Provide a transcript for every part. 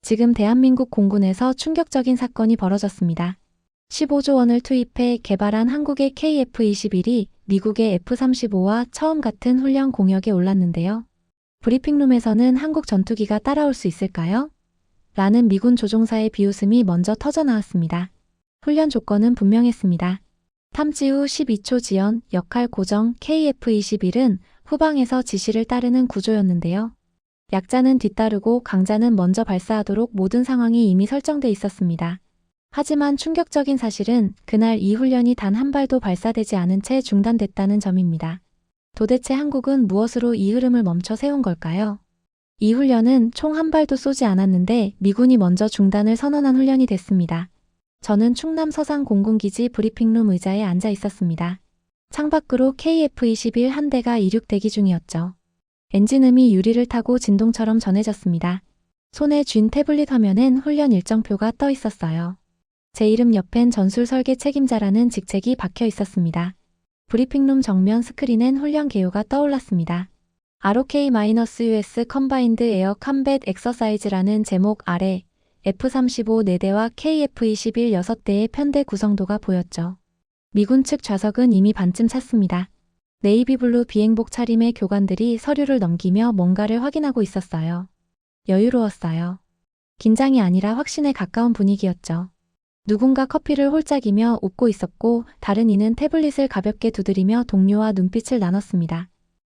지금 대한민국 공군에서 충격적인 사건이 벌어졌습니다. 15조 원을 투입해 개발한 한국의 KF-21이 미국의 F-35와 처음 같은 훈련 공역에 올랐는데요. 브리핑룸에서는 한국 전투기가 따라올 수 있을까요? 라는 미군 조종사의 비웃음이 먼저 터져 나왔습니다. 훈련 조건은 분명했습니다. 탐지 후 12초 지연, 역할 고정 KF-21은 후방에서 지시를 따르는 구조였는데요. 약자는 뒤따르고 강자는 먼저 발사하도록 모든 상황이 이미 설정돼 있었습니다. 하지만 충격적인 사실은 그날 이 훈련이 단 한 발도 발사되지 않은 채 중단됐다는 점입니다. 도대체 한국은 무엇으로 이 흐름을 멈춰 세운 걸까요? 이 훈련은 총 한 발도 쏘지 않았는데 미군이 먼저 중단을 선언한 훈련이 됐습니다. 저는 충남 서산 공군기지 브리핑룸 의자에 앉아 있었습니다. 창밖으로 KF-21 한 대가 이륙 대기 중이었죠. 엔진음이 유리를 타고 진동처럼 전해졌습니다. 손에 쥔 태블릿 화면엔 훈련 일정표가 떠 있었어요. 제 이름 옆엔 전술 설계 책임자라는 직책이 박혀 있었습니다. 브리핑룸 정면 스크린엔 훈련 개요가 떠올랐습니다. ROK-US Combined Air Combat Exercise라는 제목 아래 F-35 4대와 KF-21 6대의 편대 구성도가 보였죠. 미군 측 좌석은 이미 반쯤 찼습니다. 네이비블루 비행복 차림의 교관들이 서류를 넘기며 뭔가를 확인하고 있었어요. 여유로웠어요. 긴장이 아니라 확신에 가까운 분위기였죠. 누군가 커피를 홀짝이며 웃고 있었고 다른 이는 태블릿을 가볍게 두드리며 동료와 눈빛을 나눴습니다.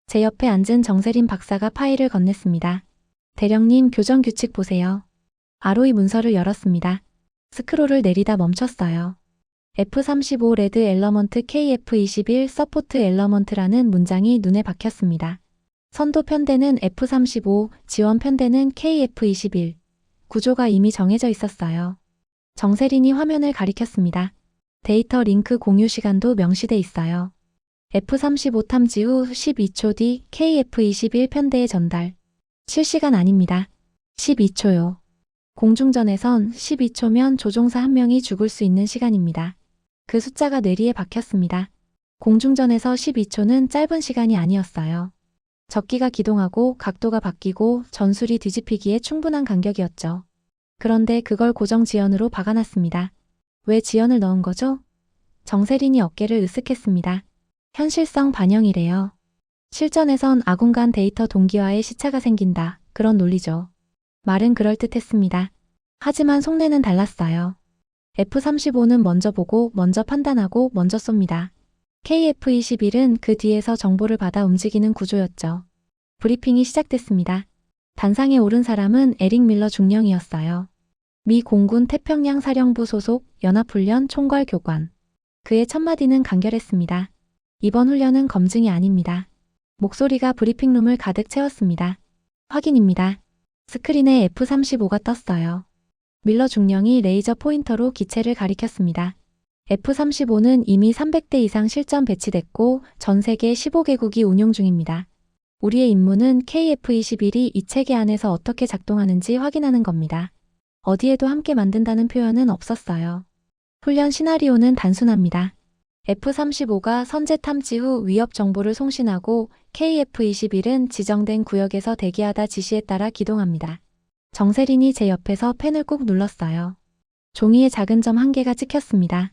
제 옆에 앉은 정세린 박사가 파일을 건넸습니다. 대령님, 교정 규칙 보세요. ROE 문서를 열었습니다. 스크롤을 내리다 멈췄어요. F-35 레드 엘러먼트 KF-21 서포트 엘러먼트라는 문장이 눈에 박혔습니다. 선도 편대는 F-35, 지원 편대는 KF-21. 구조가 이미 정해져 있었어요. 정세린이 화면을 가리켰습니다. 데이터 링크 공유 시간도 명시돼 있어요. F-35 탐지 후 12초 뒤 KF-21 편대에 전달. 실시간 아닙니다. 12초요. 공중전에선 12초면 조종사 한 명이 죽을 수 있는 시간입니다. 그 숫자가 뇌리에 박혔습니다. 공중전에서 12초는 짧은 시간이 아니었어요. 적기가 기동하고 각도가 바뀌고 전술이 뒤집히기에 충분한 간격이었죠. 그런데 그걸 고정 지연으로 박아놨습니다. 왜 지연을 넣은 거죠? 정세린이 어깨를 으쓱했습니다. 현실성 반영이래요. 실전에선 아군 간 데이터 동기화에 시차가 생긴다. 그런 논리죠. 말은 그럴듯했습니다. 하지만 속내는 달랐어요. F-35는 먼저 보고, 먼저 판단하고, 먼저 쏩니다. KF-21은 그 뒤에서 정보를 받아 움직이는 구조였죠. 브리핑이 시작됐습니다. 단상에 오른 사람은 에릭 밀러 중령이었어요. 미 공군 태평양 사령부 소속 연합훈련 총괄 교관. 그의 첫마디는 간결했습니다. 이번 훈련은 검증이 아닙니다. 목소리가 브리핑룸을 가득 채웠습니다. 확인입니다. 스크린에 F-35가 떴어요. 밀러 중령이 레이저 포인터로 기체를 가리켰습니다. F-35는 이미 300대 이상 실전 배치됐고 전 세계 15개국이 운용 중입니다. 우리의 임무는 KF-21이 이 체계 안에서 어떻게 작동하는지 확인하는 겁니다. 어디에도 함께 만든다는 표현은 없었어요. 훈련 시나리오는 단순합니다. F-35가 선제 탐지 후 위협 정보를 송신하고 KF-21은 지정된 구역에서 대기하다 지시에 따라 기동합니다. 정세린이 제 옆에서 펜을 꾹 눌렀어요. 종이에 작은 점 한 개가 찍혔습니다.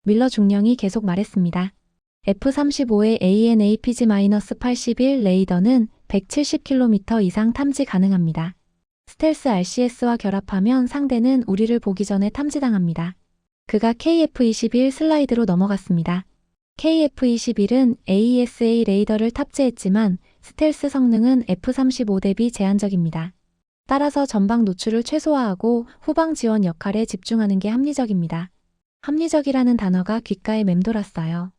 밀러 중령이 계속 말했습니다. F-35의 AN/APG-81 레이더는 170km 이상 탐지 가능합니다. 스텔스 RCS와 결합하면 상대는 우리를 보기 전에 탐지당합니다. 그가 KF-21 슬라이드로 넘어갔습니다. KF-21은 AESA 레이더를 탑재했지만 스텔스 성능은 F-35 대비 제한적입니다. 따라서 전방 노출을 최소화하고 후방 지원 역할에 집중하는 게 합리적입니다. 합리적이라는 단어가 귓가에 맴돌았어요.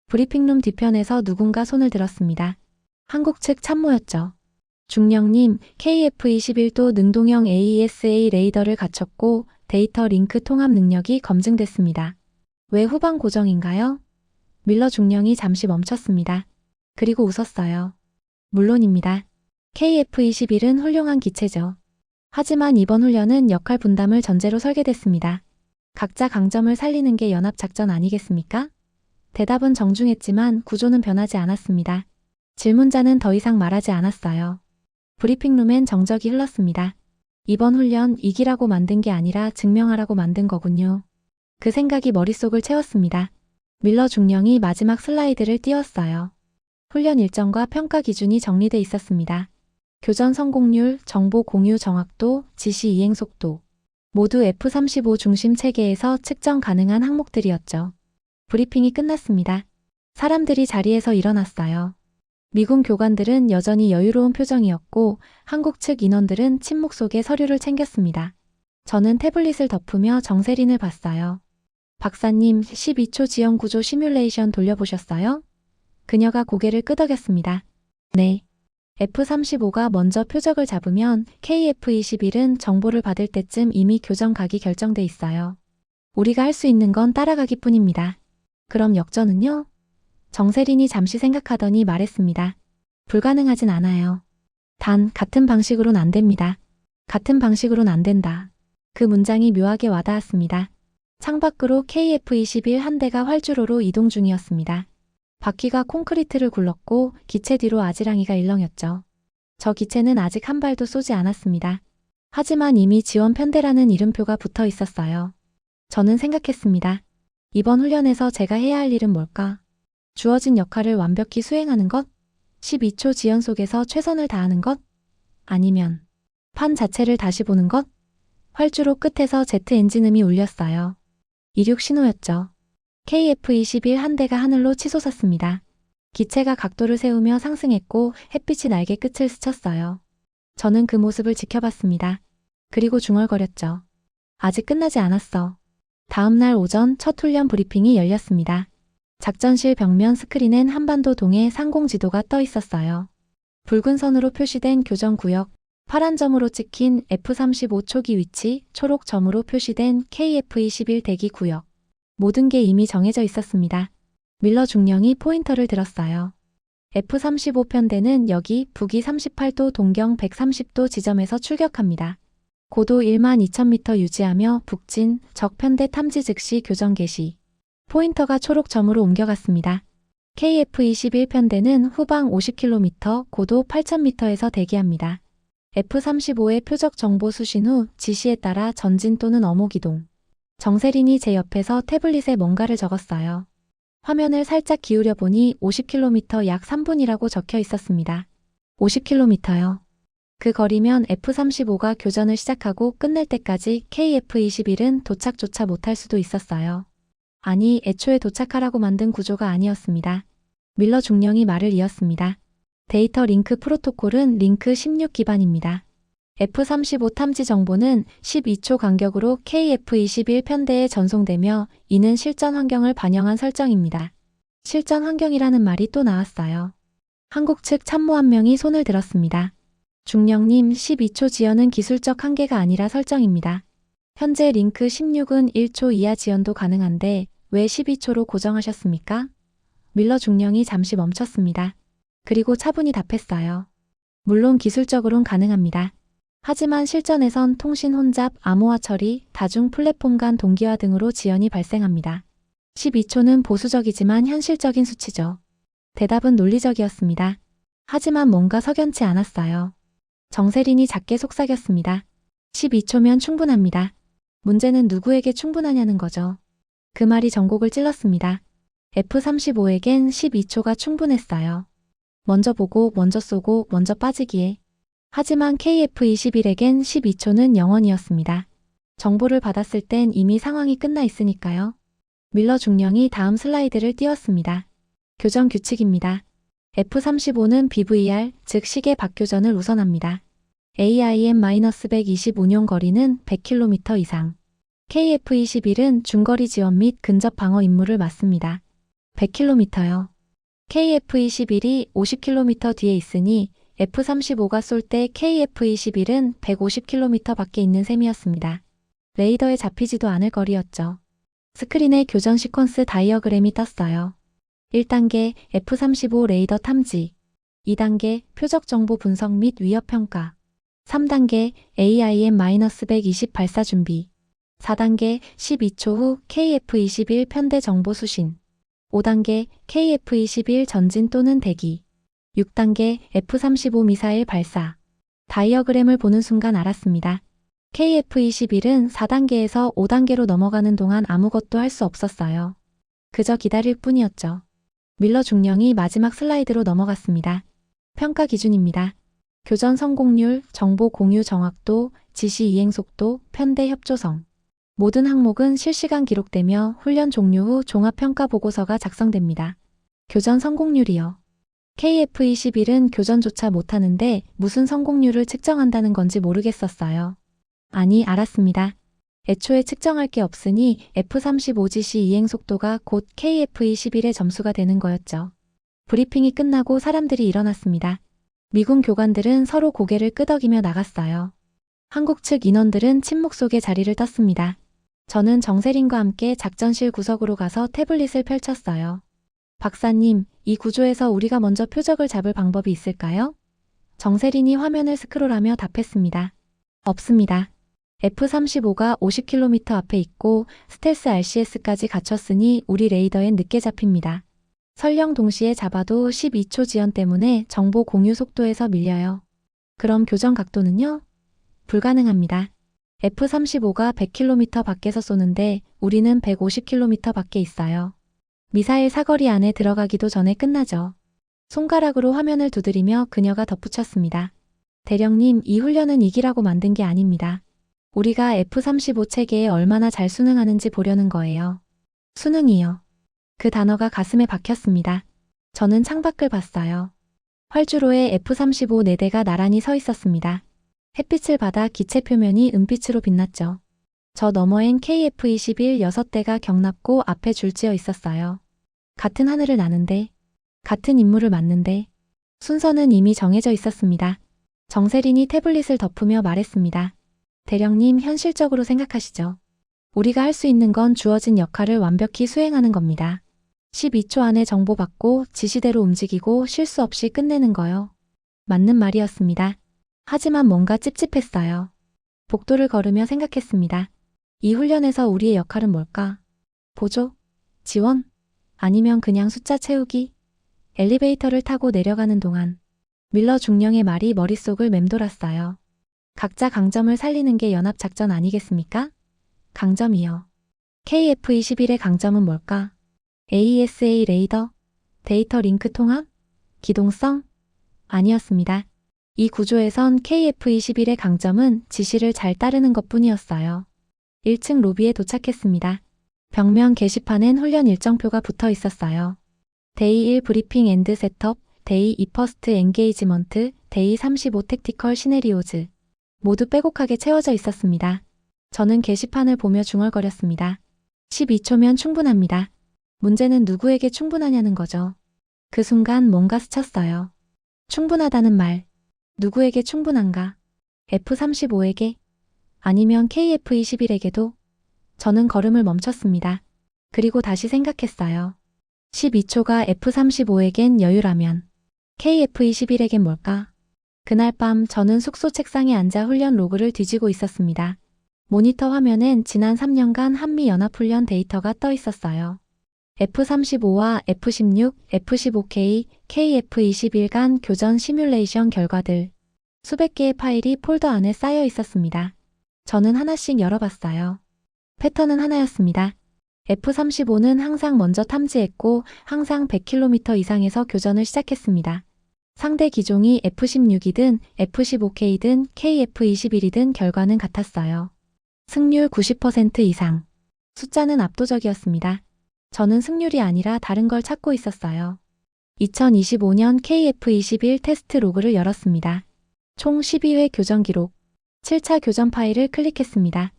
브리핑룸 뒤편에서 누군가 손을 들었습니다. 한국 측 참모였죠. 중령님, KF-21도 능동형 AESA 레이더를 갖췄고 데이터 링크 통합 능력이 검증됐습니다. 왜 후방 고정인가요? 밀러 중령이 잠시 멈췄습니다. 그리고 웃었어요. 물론입니다. KF-21은 훌륭한 기체죠. 하지만 이번 훈련은 역할 분담을 전제로 설계됐습니다. 각자 강점을 살리는 게 연합작전 아니겠습니까? 대답은 정중했지만 구조는 변하지 않았습니다. 질문자는 더 이상 말하지 않았어요. 브리핑룸엔 정적이 흘렀습니다. 이번 훈련 이기라고 만든 게 아니라 증명하라고 만든 거군요. 그 생각이 머릿속을 채웠습니다. 밀러 중령이 마지막 슬라이드를 띄웠어요. 훈련 일정과 평가 기준이 정리돼 있었습니다. 교전 성공률, 정보 공유 정확도, 지시 이행 속도. 모두 F-35 중심 체계에서 측정 가능한 항목들이었죠. 브리핑이 끝났습니다. 사람들이 자리에서 일어났어요. 미군 교관들은 여전히 여유로운 표정이었고 한국 측 인원들은 침묵 속에 서류를 챙겼습니다. 저는 태블릿을 덮으며 정세린을 봤어요. 박사님, 12초 지연 구조 시뮬레이션 돌려보셨어요? 그녀가 고개를 끄덕였습니다. 네. F-35가 먼저 표적을 잡으면 KF-21은 정보를 받을 때쯤 이미 교전 각이 결정돼 있어요. 우리가 할 수 있는 건 따라가기 뿐입니다. 그럼 역전은요? 정세린이 잠시 생각하더니 말했습니다. 불가능하진 않아요. 단, 같은 방식으론 안 됩니다. 같은 방식으론 안 된다. 그 문장이 묘하게 와닿았습니다. 창밖으로 KF-21 한 대가 활주로로 이동 중이었습니다. 바퀴가 콘크리트를 굴렀고 기체 뒤로 아지랑이가 일렁였죠. 저 기체는 아직 한 발도 쏘지 않았습니다. 하지만 이미 지원 편대라는 이름표가 붙어 있었어요. 저는 생각했습니다. 이번 훈련에서 제가 해야 할 일은 뭘까? 주어진 역할을 완벽히 수행하는 것? 12초 지연 속에서 최선을 다하는 것? 아니면 판 자체를 다시 보는 것? 활주로 끝에서 제트 엔진음이 울렸어요. 이륙 신호였죠. KF-21 한 대가 하늘로 치솟았습니다. 기체가 각도를 세우며 상승했고 햇빛이 날개 끝을 스쳤어요. 저는 그 모습을 지켜봤습니다. 그리고 중얼거렸죠. 아직 끝나지 않았어. 다음 날 오전 첫 훈련 브리핑이 열렸습니다. 작전실 벽면 스크린엔 한반도 동해 상공 지도가 떠 있었어요. 붉은 선으로 표시된 교전 구역, 파란 점으로 찍힌 F-35 초기 위치, 초록 점으로 표시된 KF-21 대기 구역. 모든 게 이미 정해져 있었습니다. 밀러 중령이 포인터를 들었어요. F-35 편대는 여기 북위 38도 동경 130도 지점에서 출격합니다. 고도 12,000m 유지하며 북진, 적 편대 탐지 즉시 교전 개시. 포인터가 초록 점으로 옮겨갔습니다. KF-21 편대는 후방 50km, 고도 8,000m에서 대기합니다. F-35의 표적 정보 수신 후 지시에 따라 전진 또는 어목이동. 정세린이 제 옆에서 태블릿에 뭔가를 적었어요. 화면을 살짝 기울여 보니 50km 약 3분이라고 적혀 있었습니다. 50km요. 그 거리면 F-35가 교전을 시작하고 끝낼 때까지 KF-21은 도착조차 못할 수도 있었어요. 아니, 애초에 도착하라고 만든 구조가 아니었습니다. 밀러 중령이 말을 이었습니다. 데이터 링크 프로토콜은 링크 16 기반입니다. F-35 탐지 정보는 12초 간격으로 KF-21 편대에 전송되며 이는 실전 환경을 반영한 설정입니다. 실전 환경이라는 말이 또 나왔어요. 한국 측 참모 한 명이 손을 들었습니다. 중령님, 12초 지연은 기술적 한계가 아니라 설정입니다. 현재 링크 16은 1초 이하 지연도 가능한데 왜 12초로 고정하셨습니까? 밀러 중령이 잠시 멈췄습니다. 그리고 차분히 답했어요. 물론 기술적으론 가능합니다. 하지만 실전에선 통신 혼잡, 암호화 처리, 다중 플랫폼 간 동기화 등으로 지연이 발생합니다. 12초는 보수적이지만 현실적인 수치죠. 대답은 논리적이었습니다. 하지만 뭔가 석연치 않았어요. 정세린이 작게 속삭였습니다. 12초면 충분합니다. 문제는 누구에게 충분하냐는 거죠. 그 말이 전곡을 찔렀습니다. F-35에겐 12초가 충분했어요. 먼저 보고, 먼저 쏘고, 먼저 빠지기에. 하지만 KF-21에겐 12초는 영원이었습니다. 정보를 받았을 땐 이미 상황이 끝나 있으니까요. 밀러 중령이 다음 슬라이드를 띄웠습니다. 교전 규칙입니다. F-35는 BVR, 즉 시계 박교전을 우선합니다. AIM-120 운용 거리는 100km 이상. KF-21은 중거리 지원 및 근접 방어 임무를 맡습니다. 100km요. KF-21이 50km 뒤에 있으니 F-35가 쏠 때 KF-21은 150km 밖에 있는 셈이었습니다. 레이더에 잡히지도 않을 거리였죠. 스크린에 교전 시퀀스 다이어그램이 떴어요. 1단계 F-35 레이더 탐지, 2단계 표적 정보 분석 및 위협 평가, 3단계 AIM-120 발사 준비, 4단계 12초 후 KF-21 편대 정보 수신, 5단계 KF-21 전진 또는 대기, 6단계 F-35 미사일 발사. 다이어그램을 보는 순간 알았습니다. KF21은 4단계에서 5단계로 넘어가는 동안 아무것도 할 수 없었어요. 그저 기다릴 뿐이었죠. 밀러 중령이 마지막 슬라이드로 넘어갔습니다. 평가 기준입니다. 교전 성공률, 정보 공유 정확도, 지시 이행 속도, 편대 협조성. 모든 항목은 실시간 기록되며 훈련 종료 후 종합평가 보고서가 작성됩니다. 교전 성공률이요. KF21은 교전조차 못하는데 무슨 성공률을 측정한다는 건지 모르겠었어요. 아니, 알았습니다. 애초에 측정할 게 없으니 F-35 지시 이행 속도가 곧 KF-21의 점수가 되는 거였죠. 브리핑이 끝나고 사람들이 일어났습니다. 미군 교관들은 서로 고개를 끄덕이며 나갔어요. 한국 측 인원들은 침묵 속에 자리를 떴습니다. 저는 정세린과 함께 작전실 구석으로 가서 태블릿을 펼쳤어요. 박사님, 이 구조에서 우리가 먼저 표적을 잡을 방법이 있을까요? 정세린이 화면을 스크롤하며 답했습니다. 없습니다. F-35가 50km 앞에 있고 스텔스 RCS까지 갖췄으니 우리 레이더엔 늦게 잡힙니다. 설령 동시에 잡아도 12초 지연 때문에 정보 공유 속도에서 밀려요. 그럼 교전 각도는요? 불가능합니다. F-35가 100km 밖에서 쏘는데 우리는 150km 밖에 있어요. 미사일 사거리 안에 들어가기도 전에 끝나죠. 손가락으로 화면을 두드리며 그녀가 덧붙였습니다. 대령님, 이 훈련은 이기라고 만든 게 아닙니다. 우리가 F-35 체계에 얼마나 잘 순응하는지 보려는 거예요. 순응이요. 그 단어가 가슴에 박혔습니다. 저는 창밖을 봤어요. 활주로에 F-35 4대가 나란히 서 있었습니다. 햇빛을 받아 기체 표면이 은빛으로 빛났죠. 저 너머엔 KF-21 6대가 격납고 앞에 줄지어 있었어요. 같은 하늘을 나는데, 같은 임무를 맡는데, 순서는 이미 정해져 있었습니다. 정세린이 태블릿을 덮으며 말했습니다. 대령님, 현실적으로 생각하시죠. 우리가 할 수 있는 건 주어진 역할을 완벽히 수행하는 겁니다. 12초 안에 정보받고 지시대로 움직이고 실수 없이 끝내는 거요. 맞는 말이었습니다. 하지만 뭔가 찝찝했어요. 복도를 걸으며 생각했습니다. 이 훈련에서 우리의 역할은 뭘까? 보조? 지원? 아니면 그냥 숫자 채우기? 엘리베이터를 타고 내려가는 동안 밀러 중령의 말이 머릿속을 맴돌았어요. 각자 강점을 살리는 게 연합작전 아니겠습니까? 강점이요. KF-21의 강점은 뭘까? AESA 레이더? 데이터 링크 통합? 기동성? 아니었습니다. 이 구조에선 KF-21의 강점은 지시를 잘 따르는 것뿐이었어요. 1층 로비에 도착했습니다. 벽면 게시판엔 훈련 일정표가 붙어 있었어요. 데이 1 브리핑 앤드 셋업, 데이 2 퍼스트 엔게이지먼트, 데이 35 택티컬 시네리오즈. 모두 빼곡하게 채워져 있었습니다. 저는 게시판을 보며 중얼거렸습니다. 12초면 충분합니다. 문제는 누구에게 충분하냐는 거죠. 그 순간 뭔가 스쳤어요. 충분하다는 말. 누구에게 충분한가? F-35에게? 아니면 KF-21에게도? 저는 걸음을 멈췄습니다. 그리고 다시 생각했어요. 12초가 F-35에겐 여유라면 KF-21에겐 뭘까? 그날 밤 저는 숙소 책상에 앉아 훈련 로그를 뒤지고 있었습니다. 모니터 화면엔 지난 3년간 한미연합훈련 데이터가 떠 있었어요. F-35와 F-16, F-15K, KF-21 간 교전 시뮬레이션 결과들. 수백 개의 파일이 폴더 안에 쌓여 있었습니다. 저는 하나씩 열어봤어요. 패턴은 하나였습니다. F-35는 항상 먼저 탐지했고 항상 100km 이상에서 교전을 시작했습니다. 상대 기종이 F-16이든 F-15K든 KF-21이든 결과는 같았어요. 승률 90% 이상. 숫자는 압도적이었습니다. 저는 승률이 아니라 다른 걸 찾고 있었어요. 2025년 KF-21 테스트 로그를 열었습니다. 총 12회 교전 기록. 7차 교전 파일을 클릭했습니다.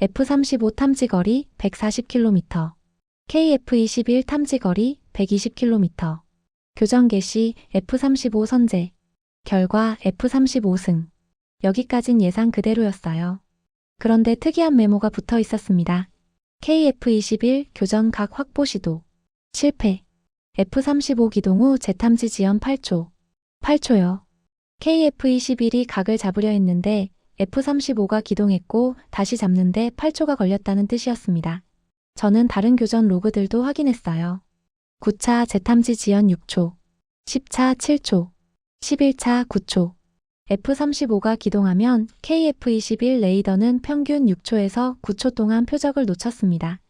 F-35 탐지거리 140km. KF-21 탐지거리 120km. 교전 개시 F-35 선제. 결과 F-35승. 여기까진 예상 그대로였어요. 그런데 특이한 메모가 붙어 있었습니다. KF-21 교전 각 확보 시도. 실패. F-35 기동 후 재탐지 지연 8초. 8초요. KF-21이 각을 잡으려 했는데 F-35가 기동했고 다시 잡는데 8초가 걸렸다는 뜻이었습니다. 저는 다른 교전 로그들도 확인했어요. 9차 재탐지 지연 6초. 10차 7초. 11차 9초. F-35가 기동하면 KF-21 레이더는 평균 6초에서 9초 동안 표적을 놓쳤습니다.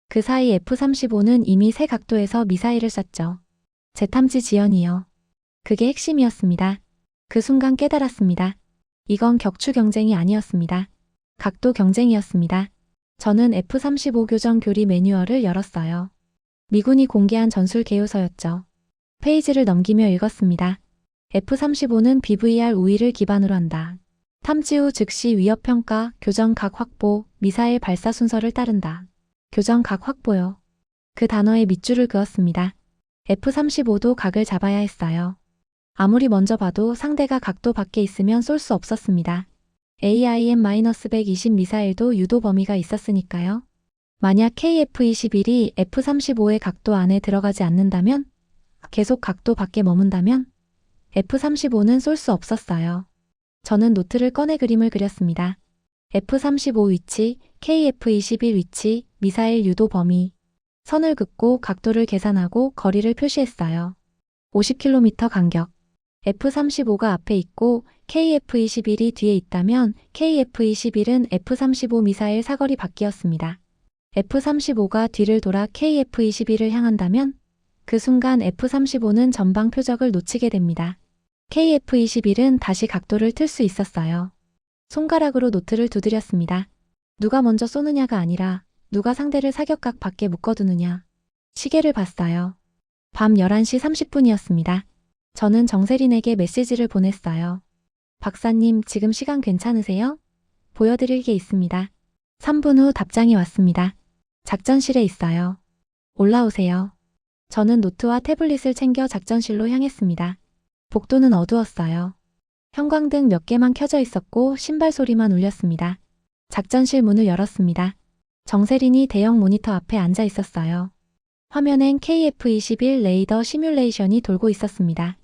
그 사이 F-35는 이미 새 각도에서 미사일을 쐈죠. 재탐지 지연이요. 그게 핵심이었습니다. 그 순간 깨달았습니다. 이건 격추 경쟁이 아니었습니다. 각도 경쟁이었습니다. 저는 F-35 교정 교리 매뉴얼을 열었어요. 미군이 공개한 전술 개요서였죠. 페이지를 넘기며 읽었습니다. F-35는 BVR 우위를 기반으로 한다. 탐지 후 즉시 위협평가, 교정 각 확보, 미사일 발사 순서를 따른다. 교정 각 확보요. 그 단어에 밑줄을 그었습니다. F-35도 각을 잡아야 했어요. 아무리 먼저 봐도 상대가 각도 밖에 있으면 쏠 수 없었습니다. AIM-120 미사일도 유도 범위가 있었으니까요. 만약 KF-21이 F-35의 각도 안에 들어가지 않는다면, 계속 각도 밖에 머문다면 F-35는 쏠 수 없었어요. 저는 노트를 꺼내 그림을 그렸습니다. F-35 위치, KF-21 위치, 미사일 유도 범위. 선을 긋고 각도를 계산하고 거리를 표시했어요. 50km 간격. F-35가 앞에 있고 KF-21이 뒤에 있다면 KF-21은 F-35 미사일 사거리 밖이었습니다. F-35가 뒤를 돌아 KF-21을 향한다면 그 순간 F-35는 전방 표적을 놓치게 됩니다. KF-21은 다시 각도를 틀 수 있었어요. 손가락으로 노트를 두드렸습니다. 누가 먼저 쏘느냐가 아니라 누가 상대를 사격각 밖에 묶어두느냐. 시계를 봤어요. 밤 11시 30분이었습니다. 저는 정세린에게 메시지를 보냈어요. 박사님, 지금 시간 괜찮으세요? 보여드릴 게 있습니다. 3분 후 답장이 왔습니다. 작전실에 있어요. 올라오세요. 저는 노트와 태블릿을 챙겨 작전실로 향했습니다. 복도는 어두웠어요. 형광등 몇 개만 켜져 있었고 신발 소리만 울렸습니다. 작전실 문을 열었습니다. 정세린이 대형 모니터 앞에 앉아 있었어요. 화면엔 KF-21 레이더 시뮬레이션이 돌고 있었습니다.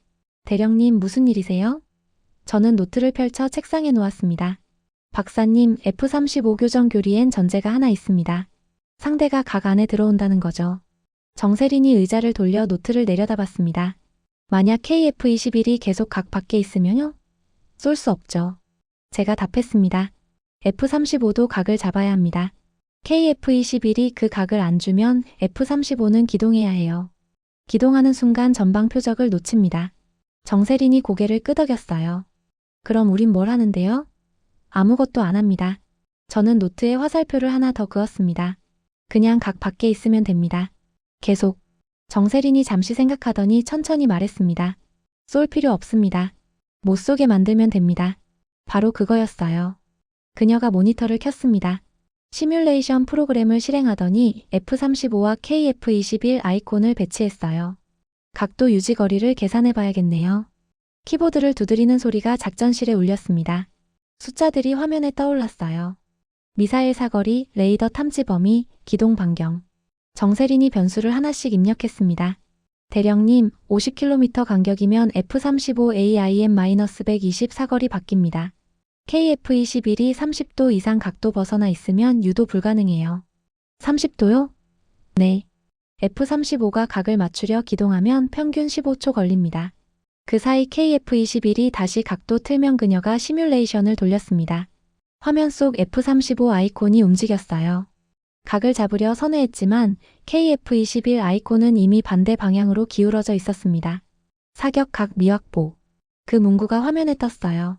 대령님, 무슨 일이세요? 저는 노트를 펼쳐 책상에 놓았습니다. 박사님, F-35 교정 교리엔 전제가 하나 있습니다. 상대가 각 안에 들어온다는 거죠. 정세린이 의자를 돌려 노트를 내려다봤습니다. 만약 KF-21이 계속 각 밖에 있으면요? 쏠 수 없죠. 제가 답했습니다. F-35도 각을 잡아야 합니다. KF-21이 그 각을 안 주면 F-35는 기동해야 해요. 기동하는 순간 전방 표적을 놓칩니다. 정세린이 고개를 끄덕였어요. 그럼 우린 뭘 하는데요? 아무것도 안 합니다. 저는 노트에 화살표를 하나 더 그었습니다. 그냥 각 밖에 있으면 됩니다. 계속. 정세린이 잠시 생각하더니 천천히 말했습니다. 쏠 필요 없습니다. 못 쏘게 만들면 됩니다. 바로 그거였어요. 그녀가 모니터를 켰습니다. 시뮬레이션 프로그램을 실행하더니 F-35와 KF-21 아이콘을 배치했어요. 각도 유지 거리를 계산해 봐야겠네요. 키보드를 두드리는 소리가 작전실에 울렸습니다. 숫자들이 화면에 떠올랐어요. 미사일 사거리, 레이더 탐지 범위, 기동 반경. 정세린이 변수를 하나씩 입력했습니다. 대령님, 50km 간격이면 F-35 AIM-120 사거리 바뀝니다. KF-21이 30도 이상 각도 벗어나 있으면 유도 불가능해요. 30도요? 네. F-35가 각을 맞추려 기동하면 평균 15초 걸립니다. 그 사이 KF-21이 다시 각도 틀면 그녀가 시뮬레이션을 돌렸습니다. 화면 속 F-35 아이콘이 움직였어요. 각을 잡으려 선회했지만 KF-21 아이콘은 이미 반대 방향으로 기울어져 있었습니다. 사격 각 미확보. 그 문구가 화면에 떴어요.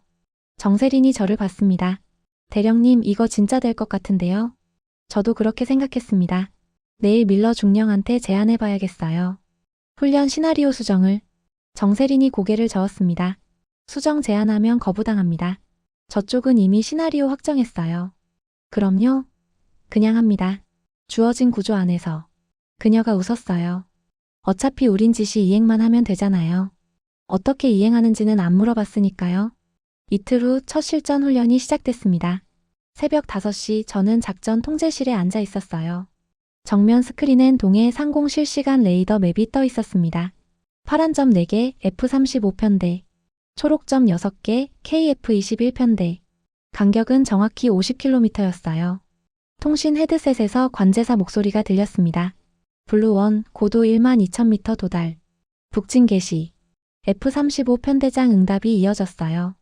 정세린이 저를 봤습니다. 대령님, 이거 진짜 될 것 같은데요? 저도 그렇게 생각했습니다. 내일 밀러 중령한테 제안해봐야겠어요. 훈련 시나리오 수정을. 정세린이 고개를 저었습니다. 수정 제안하면 거부당합니다. 저쪽은 이미 시나리오 확정했어요. 그럼요? 그냥 합니다. 주어진 구조 안에서. 그녀가 웃었어요. 어차피 우린 지시 이행만 하면 되잖아요. 어떻게 이행하는지는 안 물어봤으니까요. 이틀 후 첫 실전 훈련이 시작됐습니다. 새벽 5시 저는 작전 통제실에 앉아 있었어요. 정면 스크린엔 동해 상공 실시간 레이더 맵이 떠 있었습니다. 파란 점 4개, F-35 편대. 초록 점 6개, KF-21 편대. 간격은 정확히 50km였어요. 통신 헤드셋에서 관제사 목소리가 들렸습니다. 블루1, 고도 12,000m 도달. 북진 개시. F-35 편대장 응답이 이어졌어요.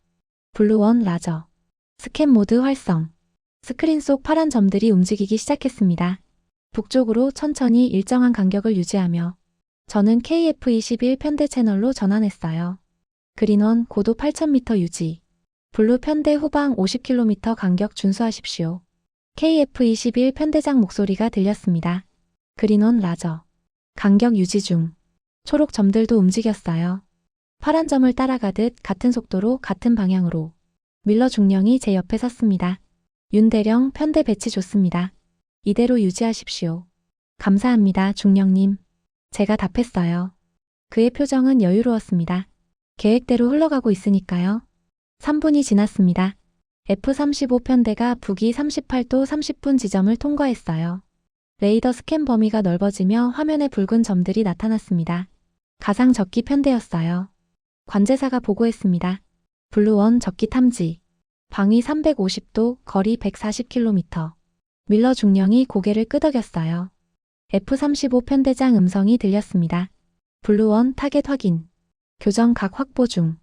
블루1 라저. 스캔 모드 활성. 스크린 속 파란 점들이 움직이기 시작했습니다. 북쪽으로 천천히 일정한 간격을 유지하며 저는 KF21 편대 채널로 전환했어요. 그린1 고도 8000m 유지. 블루 편대 후방 50km 간격 준수하십시오. KF21 편대장 목소리가 들렸습니다. 그린1 라저. 간격 유지 중. 초록 점들도 움직였어요. 파란 점을 따라가듯 같은 속도로 같은 방향으로. 밀러 중령이 제 옆에 섰습니다. 윤 대령 편대 배치 좋습니다. 이대로 유지하십시오. 감사합니다, 중령님. 제가 답했어요. 그의 표정은 여유로웠습니다. 계획대로 흘러가고 있으니까요. 3분이 지났습니다. F-35 편대가 북위 38도 30분 지점을 통과했어요. 레이더 스캔 범위가 넓어지며 화면에 붉은 점들이 나타났습니다. 가상 적기 편대였어요. 관제사가 보고했습니다. 블루1 적기 탐지. 방위 350도, 거리 140km. 밀러 중령이 고개를 끄덕였어요. F-35 편대장 음성이 들렸습니다. 블루1 타겟 확인. 교정 각 확보 중.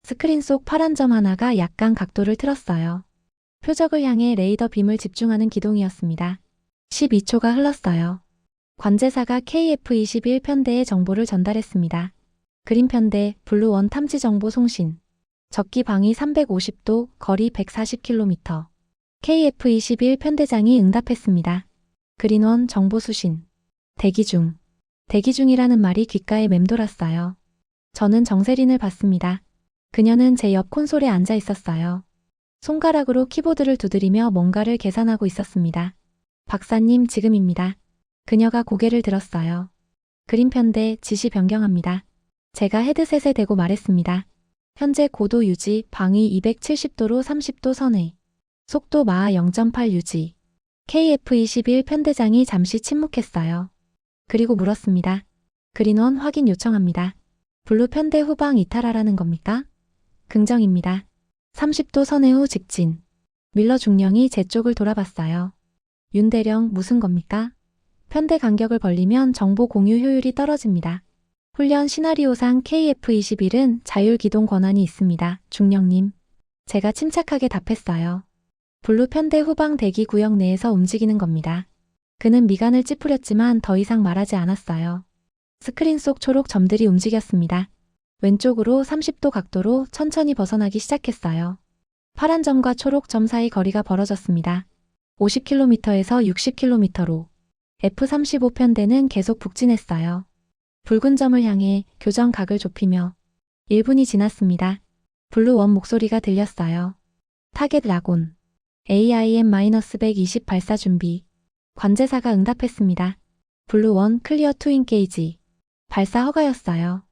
스크린 속 파란 점 하나가 약간 각도를 틀었어요. 표적을 향해 레이더 빔을 집중하는 기동이었습니다. 12초가 흘렀어요. 관제사가 KF-21 편대의 정보를 전달했습니다. 그린 편대 블루1 탐지 정보 송신. 적기 방위 350도, 거리 140km. KF-21 편대장이 응답했습니다. 그린1 정보 수신. 대기 중. 대기 중이라는 말이 귓가에 맴돌았어요. 저는 정세린을 봤습니다. 그녀는 제 옆 콘솔에 앉아 있었어요. 손가락으로 키보드를 두드리며 뭔가를 계산하고 있었습니다. 박사님, 지금입니다. 그녀가 고개를 들었어요. 그린 편대 지시 변경합니다. 제가 헤드셋에 대고 말했습니다. 현재 고도 유지, 방위 270도로 30도 선회. 속도 마하 0.8 유지. KF-21 편대장이 잠시 침묵했어요. 그리고 물었습니다. 그린1 확인 요청합니다. 블루 편대 후방 이탈하라는 겁니까? 긍정입니다. 30도 선회 후 직진. 밀러 중령이 제 쪽을 돌아봤어요. 윤 대령 무슨 겁니까? 편대 간격을 벌리면 정보 공유 효율이 떨어집니다. 훈련 시나리오상 KF-21은 자율 기동 권한이 있습니다. 중령님. 제가 침착하게 답했어요. 블루 편대 후방 대기 구역 내에서 움직이는 겁니다. 그는 미간을 찌푸렸지만 더 이상 말하지 않았어요. 스크린 속 초록 점들이 움직였습니다. 왼쪽으로 30도 각도로 천천히 벗어나기 시작했어요. 파란 점과 초록 점 사이 거리가 벌어졌습니다. 50km에서 60km로. F-35 편대는 계속 북진했어요. 붉은 점을 향해 교정 각을 좁히며 1분이 지났습니다. 블루1 목소리가 들렸어요. 타겟 라곤. AIM-120 발사 준비. 관제사가 응답했습니다. 블루1 클리어 투 인게이지. 발사 허가였어요.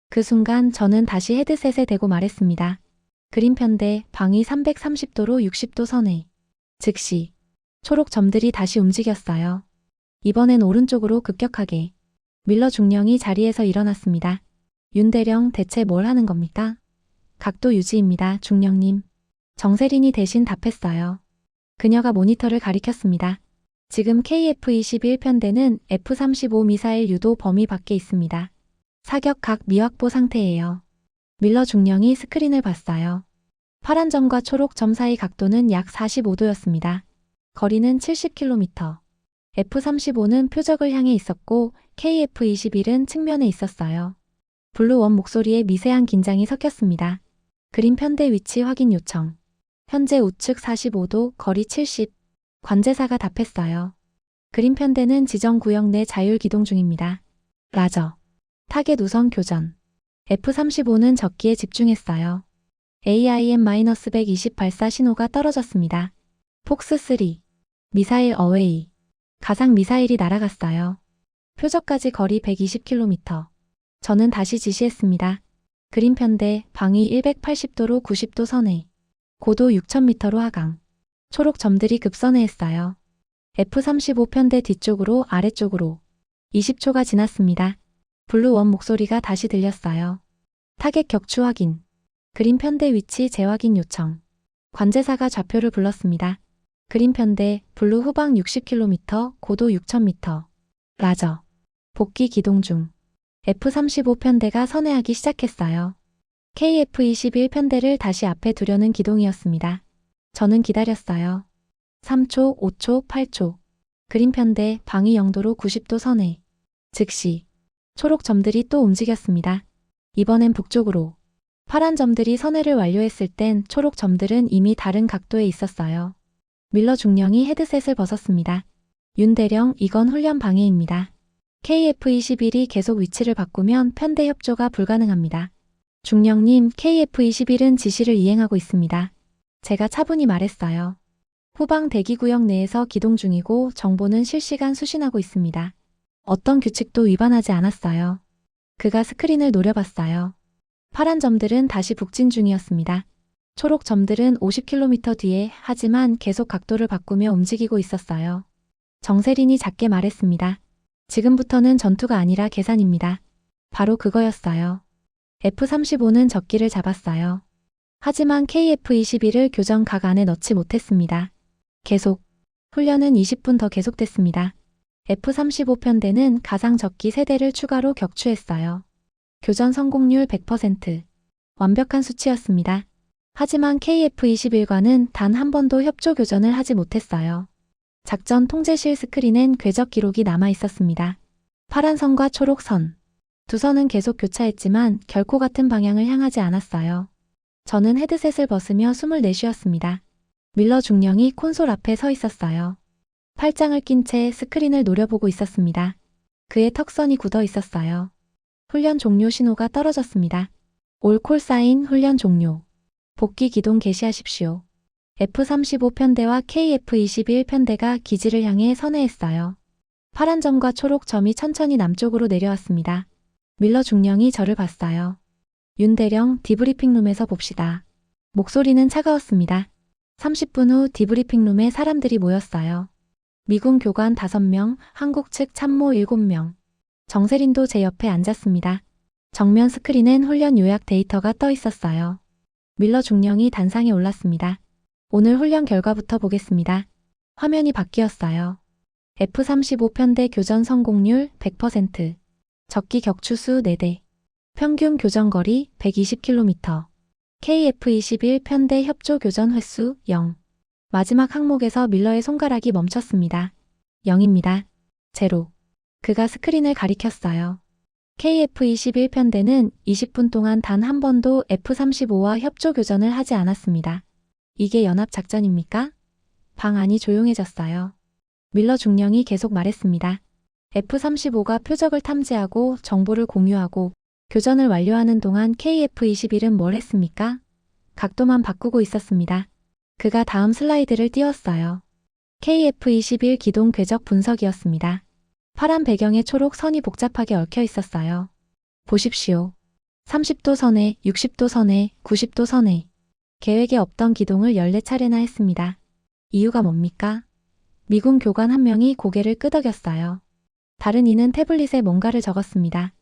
그 순간 저는 다시 헤드셋에 대고 말했습니다. 그린 편대 방위 330도로 60도 선회. 즉시. 초록 점들이 다시 움직였어요. 이번엔 오른쪽으로 급격하게. 밀러 중령이 자리에서 일어났습니다. 윤 대령 대체 뭘 하는 겁니까? 각도 유지입니다, 중령님. 정세린이 대신 답했어요. 그녀가 모니터를 가리켰습니다. 지금 KF-21 편대는 F-35 미사일 유도 범위 밖에 있습니다. 사격 각 미확보 상태예요. 밀러 중령이 스크린을 봤어요. 파란 점과 초록 점 사이 각도는 약 45도였습니다. 거리는 70km. F-35는 표적을 향해 있었고 KF-21은 측면에 있었어요. 블루1 목소리에 미세한 긴장이 섞였습니다. 그린 편대 위치 확인 요청. 현재 우측 45도, 거리 70. 관제사가 답했어요. 그린 편대는 지정 구역 내 자율 기동 중입니다. 라저. 타겟 우선 교전. F-35는 적기에 집중했어요. AIM-120 발사 신호가 떨어졌습니다. 폭스3. 미사일 어웨이. 가상 미사일이 날아갔어요. 표적까지 거리 120km. 저는 다시 지시했습니다. 그린 편대 방위 180도로 90도 선회. 고도 6000m로 하강. 초록 점들이 급선회했어요. F-35 편대 뒤쪽으로 아래쪽으로. 20초가 지났습니다. 블루1 목소리가 다시 들렸어요. 타겟 격추 확인. 그린 편대 위치 재확인 요청. 관제사가 좌표를 불렀습니다. 그린 편대 블루 후방 60km, 고도 6000m. 라저. 복귀 기동 중. F-35 편대가 선회하기 시작했어요. KF-21 편대를 다시 앞에 두려는 기동이었습니다. 저는 기다렸어요. 3초, 5초, 8초. 그린 편대 방위 영도로 90도 선회. 즉시 초록 점들이 또 움직였습니다. 이번엔 북쪽으로. 파란 점들이 선회를 완료했을 땐 초록 점들은 이미 다른 각도에 있었어요. 밀러 중령이 헤드셋을 벗었습니다. 윤 대령, 이건 훈련 방해입니다. KF-21이 계속 위치를 바꾸면 편대 협조가 불가능합니다. 중령님, KF-21은 지시를 이행하고 있습니다. 제가 차분히 말했어요. 후방 대기구역 내에서 기동 중이고 정보는 실시간 수신하고 있습니다. 어떤 규칙도 위반하지 않았어요. 그가 스크린을 노려봤어요. 파란 점들은 다시 북진 중이었습니다. 초록 점들은 50km 뒤에 하지만 계속 각도를 바꾸며 움직이고 있었어요. 정세린이 작게 말했습니다. 지금부터는 전투가 아니라 계산입니다. 바로 그거였어요. F-35는 적기를 잡았어요. 하지만 KF-21을 교전 각 안에 넣지 못했습니다. 계속. 훈련은 20분 더 계속됐습니다. F-35 편대는 가상 적기 3대를 추가로 격추했어요. 교전 성공률 100%. 완벽한 수치였습니다. 하지만 KF-21과는 단 한 번도 협조 교전을 하지 못했어요. 작전 통제실 스크린엔 궤적 기록이 남아 있었습니다. 파란 선과 초록 선. 두 선은 계속 교차했지만 결코 같은 방향을 향하지 않았어요. 저는 헤드셋을 벗으며 숨을 내쉬었습니다. 밀러 중령이 콘솔 앞에 서 있었어요. 팔짱을 낀 채 스크린을 노려보고 있었습니다. 그의 턱선이 굳어 있었어요. 훈련 종료 신호가 떨어졌습니다. 올 콜사인 훈련 종료. 복귀 기동 개시하십시오. F-35 편대와 KF-21 편대가 기지를 향해 선회했어요. 파란 점과 초록 점이 천천히 남쪽으로 내려왔습니다. 밀러 중령이 저를 봤어요. 윤 대령, 디브리핑룸에서 봅시다. 목소리는 차가웠습니다. 30분 후 디브리핑룸에 사람들이 모였어요. 미군 교관 5명, 한국 측 참모 7명. 정세린도 제 옆에 앉았습니다. 정면 스크린엔 훈련 요약 데이터가 떠 있었어요. 밀러 중령이 단상에 올랐습니다. 오늘 훈련 결과부터 보겠습니다. 화면이 바뀌었어요. F-35 편대 교전 성공률 100%. 적기 격추수 4대. 평균 교전거리 120km. KF-21 편대 협조 교전 횟수 0. 마지막 항목에서 밀러의 손가락이 멈췄습니다. 0입니다. 0. 그가 스크린을 가리켰어요. KF-21 편대는 20분 동안 단 한 번도 F-35와 협조 교전을 하지 않았습니다. 이게 연합작전입니까? 방 안이 조용해졌어요. 밀러 중령이 계속 말했습니다. F-35가 표적을 탐지하고 정보를 공유하고 교전을 완료하는 동안 KF-21은 뭘 했습니까? 각도만 바꾸고 있었습니다. 그가 다음 슬라이드를 띄웠어요. KF-21 기동 궤적 분석이었습니다. 파란 배경에 초록 선이 복잡하게 얽혀 있었어요. 보십시오. 30도 선에, 60도 선에, 90도 선에. 계획에 없던 기동을 14차례나 했습니다. 이유가 뭡니까? 미군 교관 한 명이 고개를 끄덕였어요. 다른 이는 태블릿에 뭔가를 적었습니다.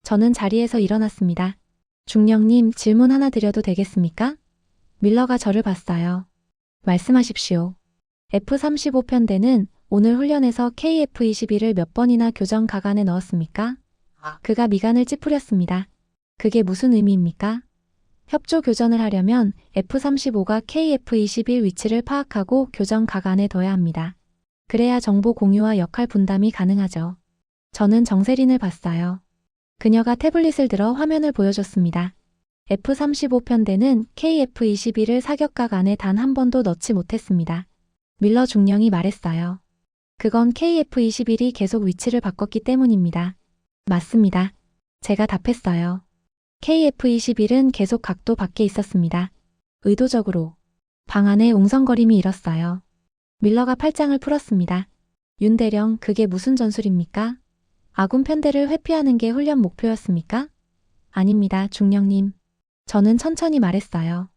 저는 자리에서 일어났습니다. 중령님, 질문 하나 드려도 되겠습니까? 밀러가 저를 봤어요. 말씀하십시오. F-35 편대는 오늘 훈련에서 KF-21을 몇 번이나 교전 각 안에 넣었습니까? 그가 미간을 찌푸렸습니다. 그게 무슨 의미입니까? 협조 교전을 하려면 F-35가 KF-21 위치를 파악하고 교전 각 안에 둬야 합니다. 그래야 정보 공유와 역할 분담이 가능하죠. 저는 정세린을 봤어요. 그녀가 태블릿을 들어 화면을 보여줬습니다. F-35 편대는 KF-21을 사격각 안에 단 한 번도 넣지 못했습니다. 밀러 중령이 말했어요. 그건 KF-21이 계속 위치를 바꿨기 때문입니다. 맞습니다. 제가 답했어요. KF-21은 계속 각도 밖에 있었습니다. 의도적으로. 방 안에 웅성거림이 일었어요. 밀러가 팔짱을 풀었습니다. 윤 대령, 그게 무슨 전술입니까? 아군 편대를 회피하는 게 훈련 목표였습니까? 아닙니다, 중령님. 저는 천천히 말했어요.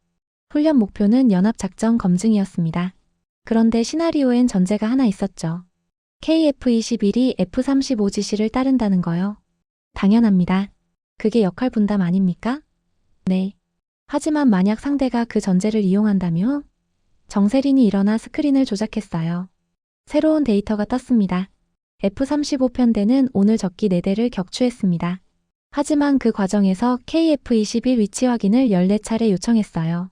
훈련 목표는 연합작전 검증이었습니다. 그런데 시나리오엔 전제가 하나 있었죠. KF-21이 F-35 지시를 따른다는 거요. 당연합니다. 그게 역할 분담 아닙니까? 네. 하지만 만약 상대가 그 전제를 이용한다며? 정세린이 일어나 스크린을 조작했어요. 새로운 데이터가 떴습니다. F-35 편대는 오늘 적기 4대를 격추했습니다. 하지만 그 과정에서 KF21 위치 확인을 14차례 요청했어요.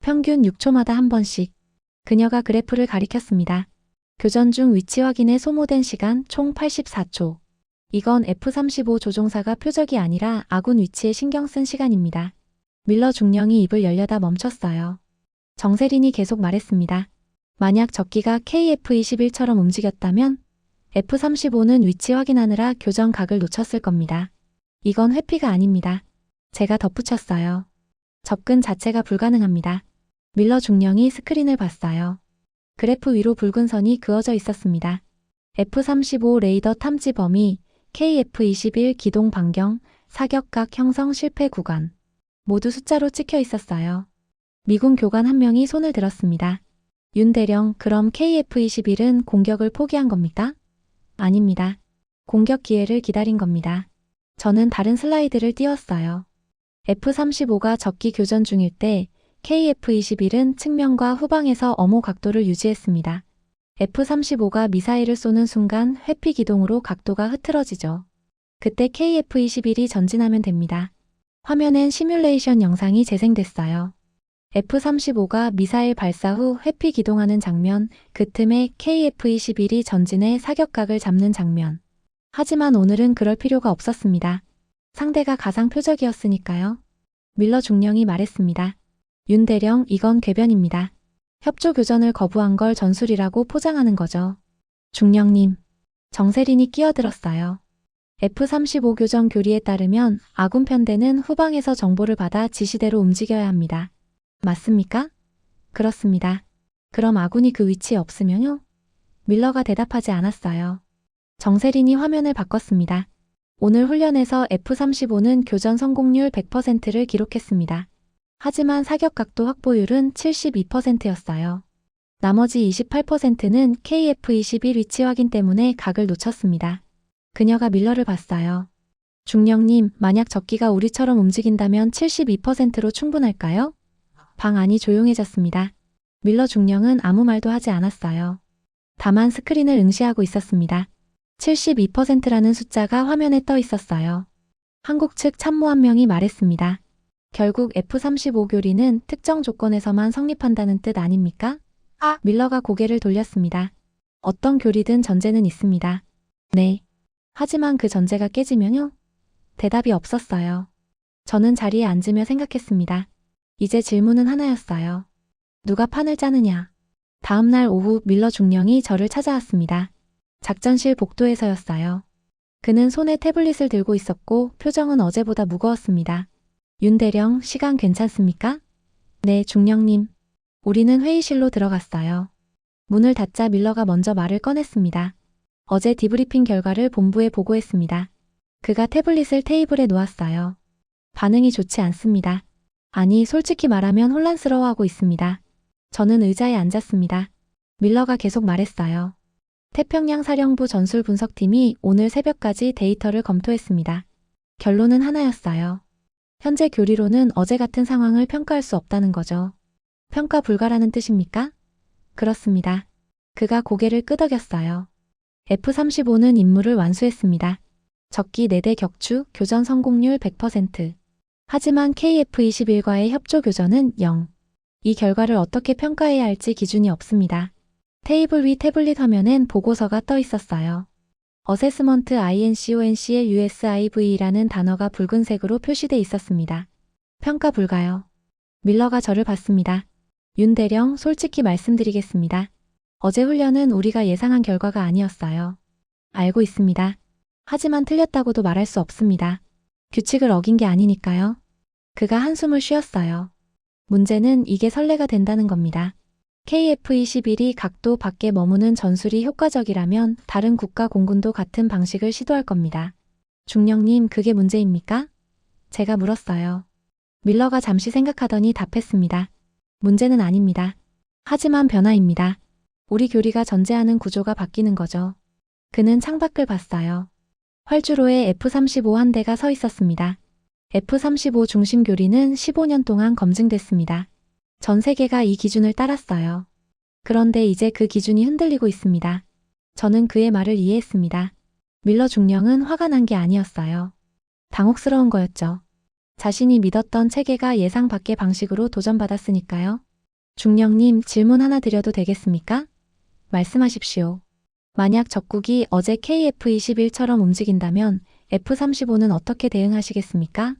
평균 6초마다 한 번씩. 그녀가 그래프를 가리켰습니다. 교전 중 위치 확인에 소모된 시간 총 84초. 이건 F-35 조종사가 표적이 아니라 아군 위치에 신경 쓴 시간입니다. 밀러 중령이 입을 열려다 멈췄어요. 정세린이 계속 말했습니다. 만약 적기가 KF-21처럼 움직였다면 F-35는 위치 확인하느라 교전 각을 놓쳤을 겁니다. 이건 회피가 아닙니다. 제가 덧붙였어요. 접근 자체가 불가능합니다. 밀러 중령이 스크린을 봤어요. 그래프 위로 붉은 선이 그어져 있었습니다. F-35 레이더 탐지 범위, KF-21 기동 반경, 사격각 형성 실패 구간. 모두 숫자로 찍혀 있었어요. 미군 교관 한 명이 손을 들었습니다. 윤 대령, 그럼 KF-21은 공격을 포기한 겁니까? 아닙니다. 공격 기회를 기다린 겁니다. 저는 다른 슬라이드를 띄웠어요. F-35가 적기 교전 중일 때 KF-21은 측면과 후방에서 엄호 각도를 유지했습니다. F-35가 미사일을 쏘는 순간 회피 기동으로 각도가 흐트러지죠. 그때 KF-21이 전진하면 됩니다. 화면엔 시뮬레이션 영상이 재생됐어요. F-35가 미사일 발사 후 회피 기동하는 장면, 그 틈에 KF-21이 전진해 사격각을 잡는 장면. 하지만 오늘은 그럴 필요가 없었습니다. 상대가 가상 표적이었으니까요. 밀러 중령이 말했습니다. 윤 대령, 이건 궤변입니다. 협조 교전을 거부한 걸 전술이라고 포장하는 거죠. 중령님. 정세린이 끼어들었어요. F-35 교전 교리에 따르면 아군 편대는 후방에서 정보를 받아 지시대로 움직여야 합니다. 맞습니까? 그렇습니다. 그럼 아군이 그 위치에 없으면요? 밀러가 대답하지 않았어요. 정세린이 화면을 바꿨습니다. 오늘 훈련에서 F-35는 교전 성공률 100%를 기록했습니다. 하지만 사격 각도 확보율은 72%였어요. 나머지 28%는 KF-21 위치 확인 때문에 각을 놓쳤습니다. 그녀가 밀러를 봤어요. 중령님, 만약 적기가 우리처럼 움직인다면 72%로 충분할까요? 방 안이 조용해졌습니다. 밀러 중령은 아무 말도 하지 않았어요. 다만 스크린을 응시하고 있었습니다. 72%라는 숫자가 화면에 떠 있었어요. 한국 측 참모 한 명이 말했습니다. 결국 F-35 교리는 특정 조건에서만 성립한다는 뜻 아닙니까? 밀러가 고개를 돌렸습니다. 어떤 교리든 전제는 있습니다. 네. 하지만 그 전제가 깨지면요? 대답이 없었어요. 저는 자리에 앉으며 생각했습니다. 이제 질문은 하나였어요. 누가 판을 짜느냐? 다음 날 오후 밀러 중령이 저를 찾아왔습니다. 작전실 복도에서였어요. 그는 손에 태블릿을 들고 있었고 표정은 어제보다 무거웠습니다. 윤 대령, 시간 괜찮습니까? 네, 중령님. 우리는 회의실로 들어갔어요. 문을 닫자 밀러가 먼저 말을 꺼냈습니다. 어제 디브리핑 결과를 본부에 보고했습니다. 그가 태블릿을 테이블에 놓았어요. 반응이 좋지 않습니다. 아니, 솔직히 말하면 혼란스러워하고 있습니다. 저는 의자에 앉았습니다. 밀러가 계속 말했어요. 태평양 사령부 전술 분석팀이 오늘 새벽까지 데이터를 검토했습니다. 결론은 하나였어요. 현재 교리로는 어제 같은 상황을 평가할 수 없다는 거죠. 평가 불가라는 뜻입니까? 그렇습니다. 그가 고개를 끄덕였어요. F-35는 임무를 완수했습니다. 적기 4대 격추, 교전 성공률 100%. 하지만 KF-21과의 협조 교전은 0. 이 결과를 어떻게 평가해야 할지 기준이 없습니다. 테이블 위 태블릿 화면엔 보고서가 떠 있었어요. 어세스먼트 INCONC의 USIV라는 단어가 붉은색으로 표시돼 있었습니다. 평가 불가요. 밀러가 저를 봤습니다. 윤 대령, 솔직히 말씀드리겠습니다. 어제 훈련은 우리가 예상한 결과가 아니었어요. 알고 있습니다. 하지만 틀렸다고도 말할 수 없습니다. 규칙을 어긴 게 아니니까요. 그가 한숨을 쉬었어요. 문제는 이게 선례가 된다는 겁니다. KF-21이 각도 밖에 머무는 전술이 효과적이라면 다른 국가 공군도 같은 방식을 시도할 겁니다. 중령님, 그게 문제입니까? 제가 물었어요. 밀러가 잠시 생각하더니 답했습니다. 문제는 아닙니다. 하지만 변화입니다. 우리 교리가 전제하는 구조가 바뀌는 거죠. 그는 창밖을 봤어요. 활주로에 F-35 한 대가 서 있었습니다. F-35 중심 교리는 15년 동안 검증됐습니다. 전 세계가 이 기준을 따랐어요. 그런데 이제 그 기준이 흔들리고 있습니다. 저는 그의 말을 이해했습니다. 밀러 중령은 화가 난 게 아니었어요. 당혹스러운 거였죠. 자신이 믿었던 체계가 예상 밖의 방식으로 도전받았으니까요. 중령님, 질문 하나 드려도 되겠습니까? 말씀하십시오. 만약 적국이 어제 KF-21처럼 움직인다면 F-35는 어떻게 대응하시겠습니까?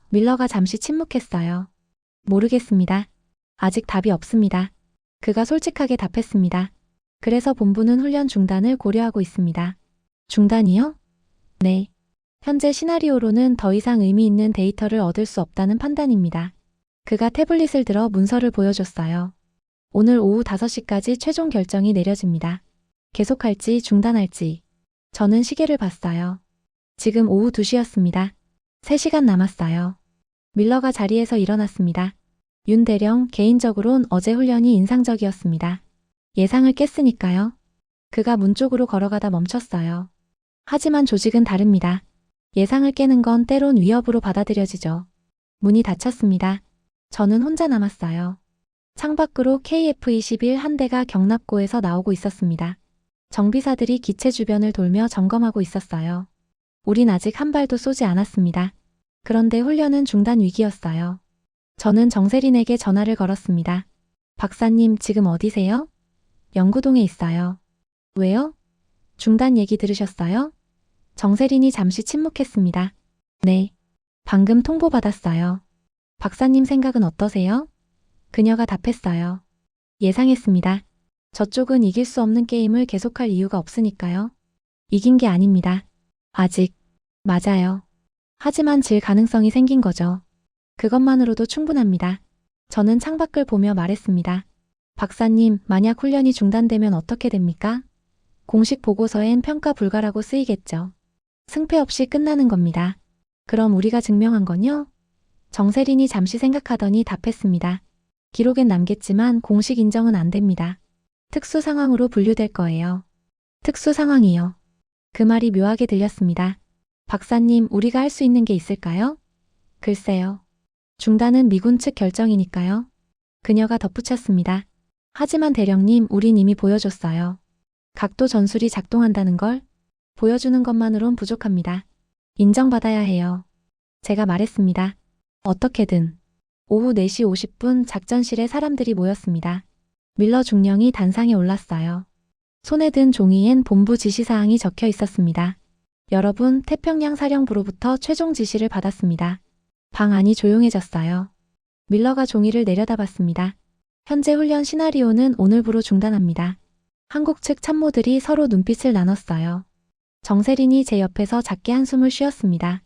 밀러가 잠시 침묵했어요. 모르겠습니다. 아직 답이 없습니다. 그가 솔직하게 답했습니다. 그래서 본부는 훈련 중단을 고려하고 있습니다. 중단이요? 네. 현재 시나리오로는 더 이상 의미 있는 데이터를 얻을 수 없다는 판단입니다. 그가 태블릿을 들어 문서를 보여줬어요. 오늘 오후 5시까지 최종 결정이 내려집니다. 계속할지 중단할지. 저는 시계를 봤어요. 지금 오후 2시였습니다. 3시간 남았어요. 밀러가 자리에서 일어났습니다. 윤 대령, 개인적으론 어제 훈련이 인상적이었습니다. 예상을 깼으니까요. 그가 문 쪽으로 걸어가다 멈췄어요. 하지만 조직은 다릅니다. 예상을 깨는 건 때론 위협으로 받아들여지죠. 문이 닫혔습니다. 저는 혼자 남았어요. 창밖으로 KF-21 한 대가 경납고에서 나오고 있었습니다. 정비사들이 기체 주변을 돌며 점검하고 있었어요. 우린 아직 한 발도 쏘지 않았습니다. 그런데 훈련은 중단 위기였어요. 저는 정세린에게 전화를 걸었습니다. 박사님, 지금 어디세요? 영구동에 있어요. 왜요? 중단 얘기 들으셨어요? 정세린이 잠시 침묵했습니다. 네. 방금 통보받았어요. 박사님 생각은 어떠세요? 그녀가 답했어요. 예상했습니다. 저쪽은 이길 수 없는 게임을 계속할 이유가 없으니까요. 이긴 게 아닙니다. 아직. 맞아요. 하지만 질 가능성이 생긴 거죠. 그것만으로도 충분합니다. 저는 창밖을 보며 말했습니다. 박사님, 만약 훈련이 중단되면 어떻게 됩니까? 공식 보고서엔 평가 불가라고 쓰이겠죠. 승패 없이 끝나는 겁니다. 그럼 우리가 증명한 건요? 정세린이 잠시 생각하더니 답했습니다. 기록엔 남겠지만 공식 인정은 안 됩니다. 특수 상황으로 분류될 거예요. 특수 상황이요. 그 말이 묘하게 들렸습니다. 박사님, 우리가 할 수 있는 게 있을까요? 글쎄요. 중단은 미군 측 결정이니까요. 그녀가 덧붙였습니다. 하지만 대령님, 우린 이미 보여줬어요. 각도 전술이 작동한다는 걸 보여주는 것만으론 부족합니다. 인정받아야 해요. 제가 말했습니다. 어떻게든. 오후 4시 50분 작전실에 사람들이 모였습니다. 밀러 중령이 단상에 올랐어요. 손에 든 종이엔 본부 지시사항이 적혀 있었습니다. 여러분, 태평양 사령부로부터 최종 지시를 받았습니다. 방 안이 조용해졌어요. 밀러가 종이를 내려다봤습니다. 현재 훈련 시나리오는 오늘부로 중단합니다. 한국 측 참모들이 서로 눈빛을 나눴어요. 정세린이 제 옆에서 작게 한숨을 쉬었습니다.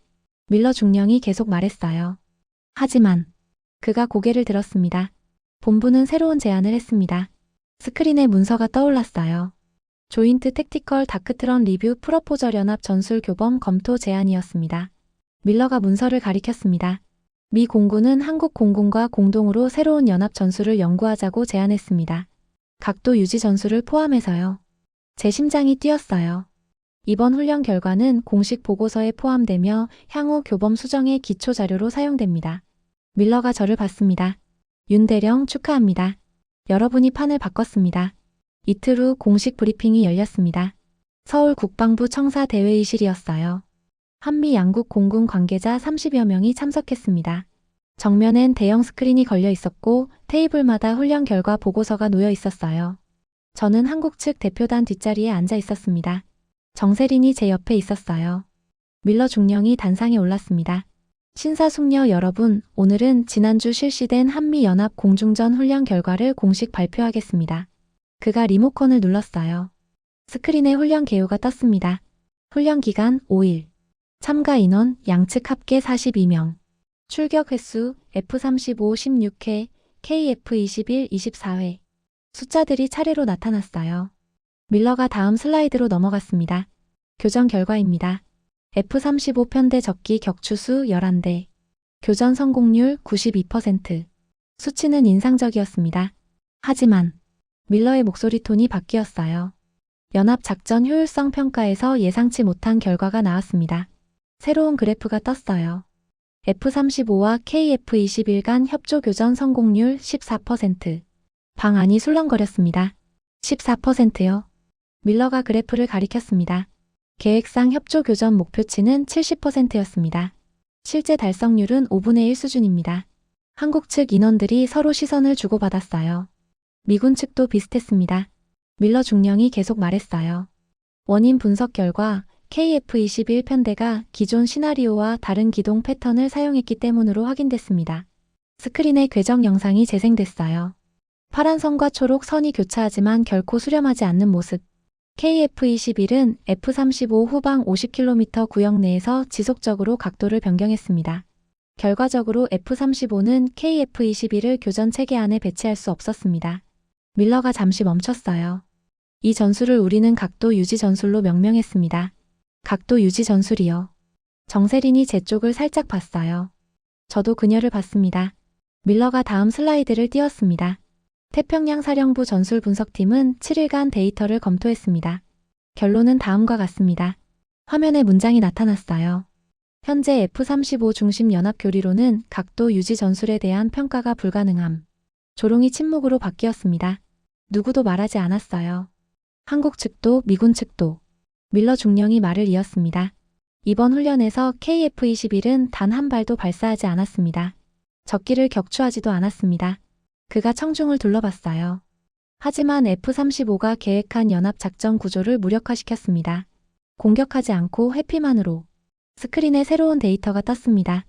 밀러 중령이 계속 말했어요. 하지만 그가 고개를 들었습니다. 본부는 새로운 제안을 했습니다. 스크린에 문서가 떠올랐어요. 조인트 택티컬 다크트런 리뷰 프러포절 연합 전술 교범 검토 제안이었습니다. 밀러가 문서를 가리켰습니다. 미 공군은 한국 공군과 공동으로 새로운 연합 전술을 연구하자고 제안했습니다. 각도 유지 전술을 포함해서요. 제 심장이 뛰었어요. 이번 훈련 결과는 공식 보고서에 포함되며 향후 교범 수정의 기초 자료로 사용됩니다. 밀러가 저를 봤습니다. 윤 대령 축하합니다. 여러분이 판을 바꿨습니다. 이틀 후 공식 브리핑이 열렸습니다. 서울 국방부 청사 대회의실이었어요. 한미 양국 공군 관계자 30여 명이 참석했습니다. 정면엔 대형 스크린이 걸려 있었고 테이블마다 훈련 결과 보고서가 놓여 있었어요. 저는 한국 측 대표단 뒷자리에 앉아 있었습니다. 정세린이 제 옆에 있었어요. 밀러 중령이 단상에 올랐습니다. 신사숙녀 여러분, 오늘은 지난주 실시된 한미연합 공중전 훈련 결과를 공식 발표하겠습니다. 그가 리모컨을 눌렀어요. 스크린에 훈련 개요가 떴습니다. 훈련 기간 5일. 참가 인원 양측 합계 42명. 출격 횟수 F-35 16회, KF-21 24회. 숫자들이 차례로 나타났어요. 밀러가 다음 슬라이드로 넘어갔습니다. 교전 결과입니다. F-35 편대 적기 격추수 11대. 교전 성공률 92%. 수치는 인상적이었습니다. 하지만 밀러의 목소리 톤이 바뀌었어요. 연합 작전 효율성 평가에서 예상치 못한 결과가 나왔습니다. 새로운 그래프가 떴어요. F-35와 KF-21 간 협조 교전 성공률 14%. 방 안이 술렁거렸습니다. 14%요. 밀러가 그래프를 가리켰습니다. 계획상 협조 교전 목표치는 70%였습니다. 실제 달성률은 5분의 1 수준입니다. 한국 측 인원들이 서로 시선을 주고받았어요. 미군 측도 비슷했습니다. 밀러 중령이 계속 말했어요. 원인 분석 결과 KF-21 편대가 기존 시나리오와 다른 기동 패턴을 사용했기 때문으로 확인됐습니다. 스크린에 궤적 영상이 재생됐어요. 파란 선과 초록 선이 교차하지만 결코 수렴하지 않는 모습. KF-21은 F-35 후방 50km 구역 내에서 지속적으로 각도를 변경했습니다. 결과적으로 F-35는 KF-21을 교전 체계 안에 배치할 수 없었습니다. 밀러가 잠시 멈췄어요. 이 전술을 우리는 각도 유지 전술로 명명했습니다. 각도 유지 전술이요. 정세린이 제 쪽을 살짝 봤어요. 저도 그녀를 봤습니다. 밀러가 다음 슬라이드를 띄웠습니다. 태평양 사령부 전술 분석팀은 7일간 데이터를 검토했습니다. 결론은 다음과 같습니다. 화면에 문장이 나타났어요. 현재 F-35 중심 연합 교리로는 각도 유지 전술에 대한 평가가 불가능함. 조롱이 침묵으로 바뀌었습니다. 누구도 말하지 않았어요. 한국 측도 미군 측도. 밀러 중령이 말을 이었습니다. 이번 훈련에서 KF-21은 단 한 발도 발사하지 않았습니다. 적기를 격추하지도 않았습니다. 그가 청중을 둘러봤어요. 하지만 F-35가 계획한 연합작전 구조를 무력화시켰습니다. 공격하지 않고 회피만으로. 스크린에 새로운 데이터가 떴습니다.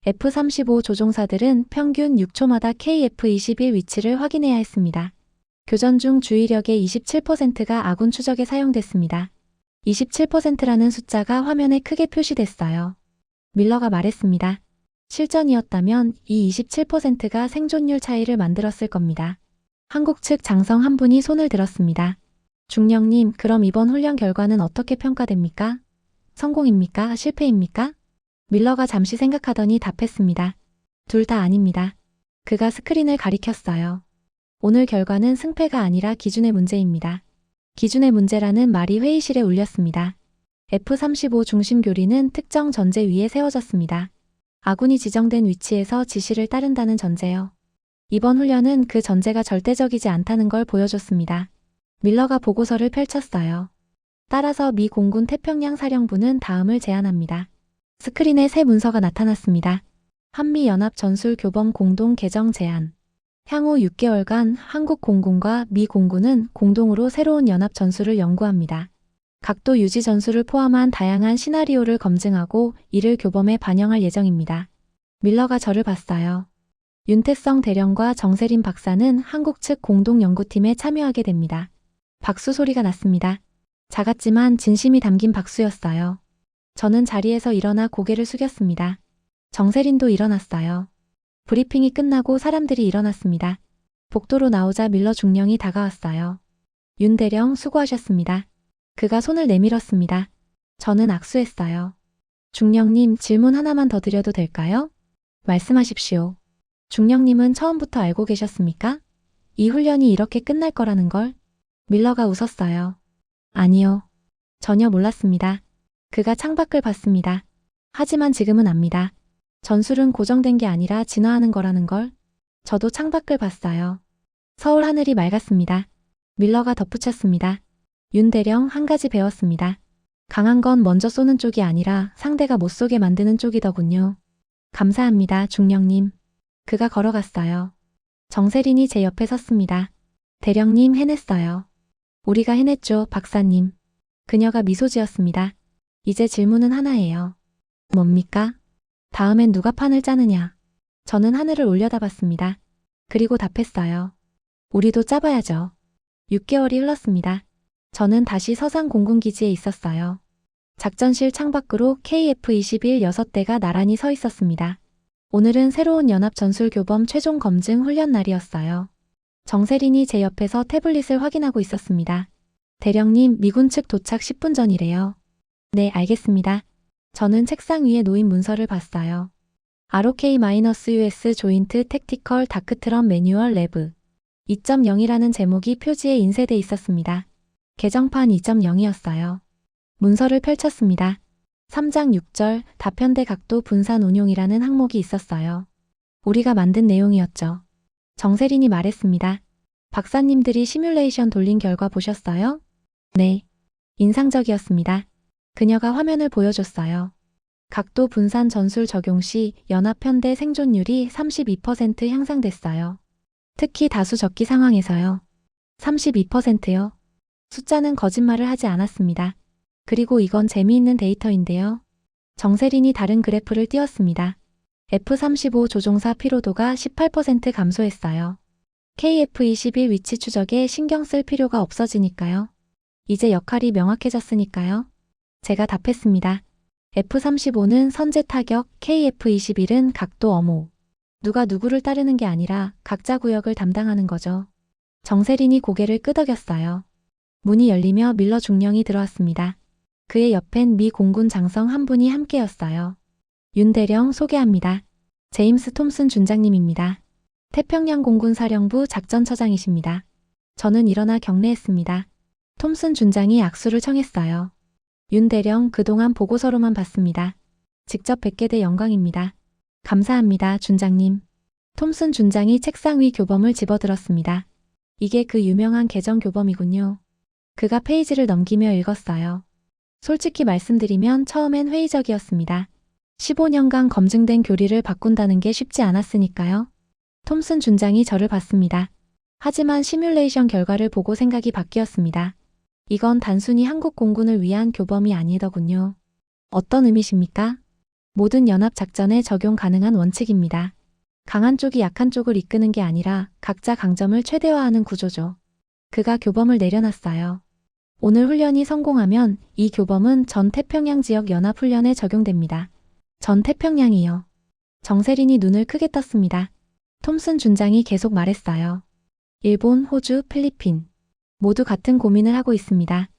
F-35 조종사들은 평균 6초마다 KF-21 위치를 확인해야 했습니다. 교전 중 주의력의 27%가 아군 추적에 사용됐습니다. 27%라는 숫자가 화면에 크게 표시됐어요. 밀러가 말했습니다. 실전이었다면 이 27%가 생존율 차이를 만들었을 겁니다. 한국 측 장성 한 분이 손을 들었습니다. 중령님, 그럼 이번 훈련 결과는 어떻게 평가됩니까? 성공입니까? 실패입니까? 밀러가 잠시 생각하더니 답했습니다. 둘 다 아닙니다. 그가 스크린을 가리켰어요. 오늘 결과는 승패가 아니라 기준의 문제입니다. 기준의 문제라는 말이 회의실에 울렸습니다. F-35 중심 교리는 특정 전제 위에 세워졌습니다. 아군이 지정된 위치에서 지시를 따른다는 전제요. 이번 훈련은 그 전제가 절대적이지 않다는 걸 보여줬습니다. 밀러가 보고서를 펼쳤어요. 따라서 미 공군 태평양 사령부는 다음을 제안합니다. 스크린에 새 문서가 나타났습니다. 한미연합 전술 교범 공동 개정 제안. 향후 6개월간 한국 공군과 미 공군은 공동으로 새로운 연합 전술을 연구합니다. 각도 유지 전술을 포함한 다양한 시나리오를 검증하고 이를 교범에 반영할 예정입니다. 밀러가 저를 봤어요. 윤태성 대령과 정세린 박사는 한국 측 공동연구팀에 참여하게 됩니다. 박수 소리가 났습니다. 작았지만 진심이 담긴 박수였어요. 저는 자리에서 일어나 고개를 숙였습니다. 정세린도 일어났어요. 브리핑이 끝나고 사람들이 일어났습니다. 복도로 나오자 밀러 중령이 다가왔어요. 윤 대령 수고하셨습니다. 그가 손을 내밀었습니다. 저는 악수했어요. 중령님, 질문 하나만 더 드려도 될까요? 말씀하십시오. 중령님은 처음부터 알고 계셨습니까? 이 훈련이 이렇게 끝날 거라는 걸? 밀러가 웃었어요. 아니요. 전혀 몰랐습니다. 그가 창밖을 봤습니다. 하지만 지금은 압니다. 전술은 고정된 게 아니라 진화하는 거라는 걸. 저도 창밖을 봤어요. 서울 하늘이 맑았습니다. 밀러가 덧붙였습니다. 윤 대령, 한 가지 배웠습니다. 강한 건 먼저 쏘는 쪽이 아니라 상대가 못 쏘게 만드는 쪽이더군요. 감사합니다, 중령님. 그가 걸어갔어요. 정세린이 제 옆에 섰습니다. 대령님, 해냈어요. 우리가 해냈죠, 박사님. 그녀가 미소 지었습니다. 이제 질문은 하나예요. 뭡니까? 다음엔 누가 판을 짜느냐? 저는 하늘을 올려다봤습니다. 그리고 답했어요. 우리도 짜봐야죠. 6개월이 흘렀습니다. 저는 다시 서산 공군기지에 있었어요. 작전실 창밖으로 KF-21 6대가 나란히 서 있었습니다. 오늘은 새로운 연합 전술 교범 최종 검증 훈련 날이었어요. 정세린이 제 옆에서 태블릿을 확인하고 있었습니다. 대령님, 미군 측 도착 10분 전이래요. 네, 알겠습니다. 저는 책상 위에 놓인 문서를 봤어요. ROK-US 조인트 택티컬 다크트럼 매뉴얼 레브 2.0이라는 제목이 표지에 인쇄돼 있었습니다. 개정판 2.0이었어요. 문서를 펼쳤습니다. 3장 6절 다편대 각도 분산 운용이라는 항목이 있었어요. 우리가 만든 내용이었죠. 정세린이 말했습니다. 박사님들이 시뮬레이션 돌린 결과 보셨어요? 네. 인상적이었습니다. 그녀가 화면을 보여줬어요. 각도 분산 전술 적용 시 연합편대 생존율이 32% 향상됐어요. 특히 다수 적기 상황에서요. 32%요. 숫자는 거짓말을 하지 않았습니다. 그리고 이건 재미있는 데이터인데요. 정세린이 다른 그래프를 띄웠습니다. F-35 조종사 피로도가 18% 감소했어요. KF-21 위치 추적에 신경 쓸 필요가 없어지니까요. 이제 역할이 명확해졌으니까요. 제가 답했습니다. F-35는 선제 타격, KF-21은 각도 엄호. 누가 누구를 따르는 게 아니라 각자 구역을 담당하는 거죠. 정세린이 고개를 끄덕였어요. 문이 열리며 밀러 중령이 들어왔습니다. 그의 옆엔 미 공군 장성 한 분이 함께였어요. 윤 대령 소개합니다. 제임스 톰슨 준장님입니다. 태평양 공군 사령부 작전처장이십니다. 저는 일어나 경례했습니다. 톰슨 준장이 악수를 청했어요. 윤 대령 그동안 보고서로만 봤습니다. 직접 뵙게 돼 영광입니다. 감사합니다, 준장님. 톰슨 준장이 책상 위 교범을 집어들었습니다. 이게 그 유명한 계정 교범이군요. 그가 페이지를 넘기며 읽었어요. 솔직히 말씀드리면 처음엔 회의적이었습니다. 15년간 검증된 교리를 바꾼다는 게 쉽지 않았으니까요. 톰슨 준장이 저를 봤습니다. 하지만 시뮬레이션 결과를 보고 생각이 바뀌었습니다. 이건 단순히 한국 공군을 위한 교범이 아니더군요. 어떤 의미십니까? 모든 연합작전에 적용 가능한 원칙입니다. 강한 쪽이 약한 쪽을 이끄는 게 아니라 각자 강점을 최대화하는 구조죠. 그가 교범을 내려놨어요. 오늘 훈련이 성공하면 이 교범은 전 태평양 지역 연합훈련에 적용됩니다. 전 태평양이요. 정세린이 눈을 크게 떴습니다. 톰슨 준장이 계속 말했어요. 일본, 호주, 필리핀. 모두 같은 고민을 하고 있습니다.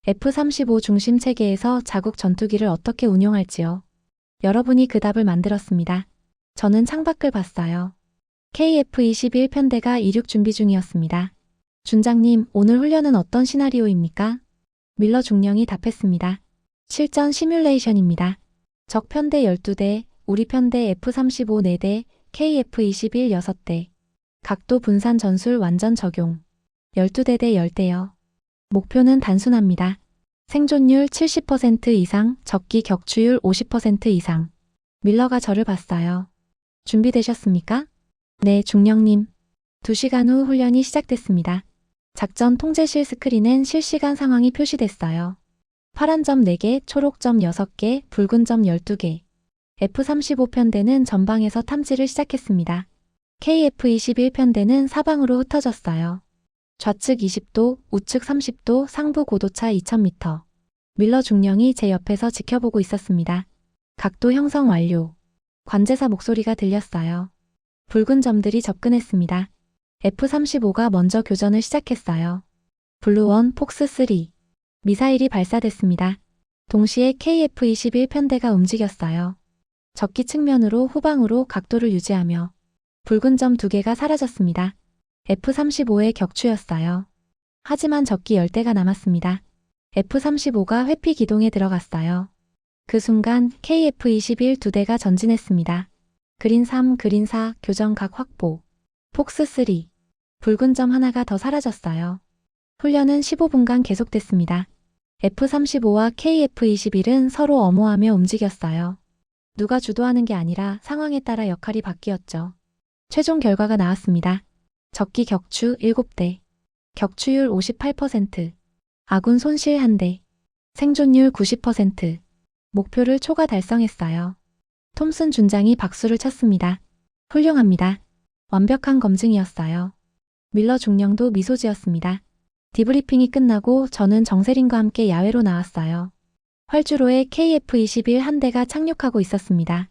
F-35 중심 체계에서 자국 전투기를 어떻게 운용할지요. 여러분이 그 답을 만들었습니다. 저는 창밖을 봤어요. KF-21 편대가 이륙 준비 중이었습니다. 준장님, 오늘 훈련은 어떤 시나리오입니까? 밀러 중령이 답했습니다. 실전 시뮬레이션입니다. 적 편대 12대, 우리 편대 F-35 4대, KF-21 6대. 각도 분산 전술 완전 적용. 12대 대 10대요. 목표는 단순합니다. 생존율 70% 이상, 적기 격추율 50% 이상. 밀러가 저를 봤어요. 준비되셨습니까? 네, 중령님. 2시간 후 훈련이 시작됐습니다. 작전 통제실 스크린엔 실시간 상황이 표시됐어요. 파란 점 4개, 초록 점 6개, 붉은 점 12개. F-35 편대는 전방에서 탐지를 시작했습니다. KF-21 편대는 사방으로 흩어졌어요. 좌측 20도, 우측 30도, 상부 고도차 2000m. 밀러 중령이 제 옆에서 지켜보고 있었습니다. 각도 형성 완료. 관제사 목소리가 들렸어요. 붉은 점들이 접근했습니다. F-35가 먼저 교전을 시작했어요. 블루1, 폭스3. 미사일이 발사됐습니다. 동시에 KF-21 편대가 움직였어요. 적기 측면으로 후방으로 각도를 유지하며 붉은 점 2개가 사라졌습니다. F-35의 격추였어요. 하지만 적기 10대가 남았습니다. F-35가 회피 기동에 들어갔어요. 그 순간 KF-21 2대가 전진했습니다. 그린 3, 그린 4, 교전각 확보. 폭스 3. 붉은 점 하나가 더 사라졌어요. 훈련은 15분간 계속됐습니다. F-35와 KF-21은 서로 엄호하며 움직였어요. 누가 주도하는 게 아니라 상황에 따라 역할이 바뀌었죠. 최종 결과가 나왔습니다. 적기 격추 7대. 격추율 58%. 아군 손실 1대. 생존율 90%. 목표를 초과 달성했어요. 톰슨 준장이 박수를 쳤습니다. 훌륭합니다. 완벽한 검증이었어요. 밀러 중령도 미소 지었습니다. 디브리핑이 끝나고 저는 정세린과 함께 야외로 나왔어요. 활주로에 KF-21 한 대가 착륙하고 있었습니다.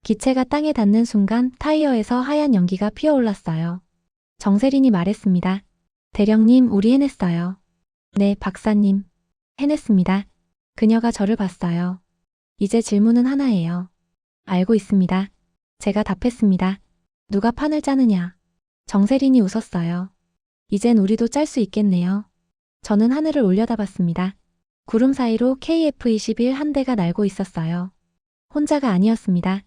기체가 땅에 닿는 순간 타이어에서 하얀 연기가 피어올랐어요. 정세린이 말했습니다. 대령님, 우리 해냈어요. 네, 박사님. 해냈습니다. 그녀가 저를 봤어요. 이제 질문은 하나예요. 알고 있습니다. 제가 답했습니다. 누가 판을 짜느냐. 정세린이 웃었어요. 이젠 우리도 짤 수 있겠네요. 저는 하늘을 올려다봤습니다. 구름 사이로 KF-21 한 대가 날고 있었어요. 혼자가 아니었습니다.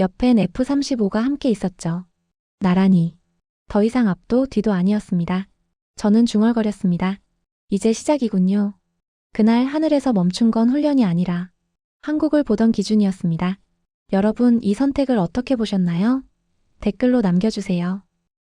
옆엔 F-35가 함께 있었죠. 나란히. 더 이상 앞도 뒤도 아니었습니다. 저는 중얼거렸습니다. 이제 시작이군요. 그날 하늘에서 멈춘 건 훈련이 아니라 한국을 보던 기준이었습니다. 여러분, 이 선택을 어떻게 보셨나요? 댓글로 남겨주세요.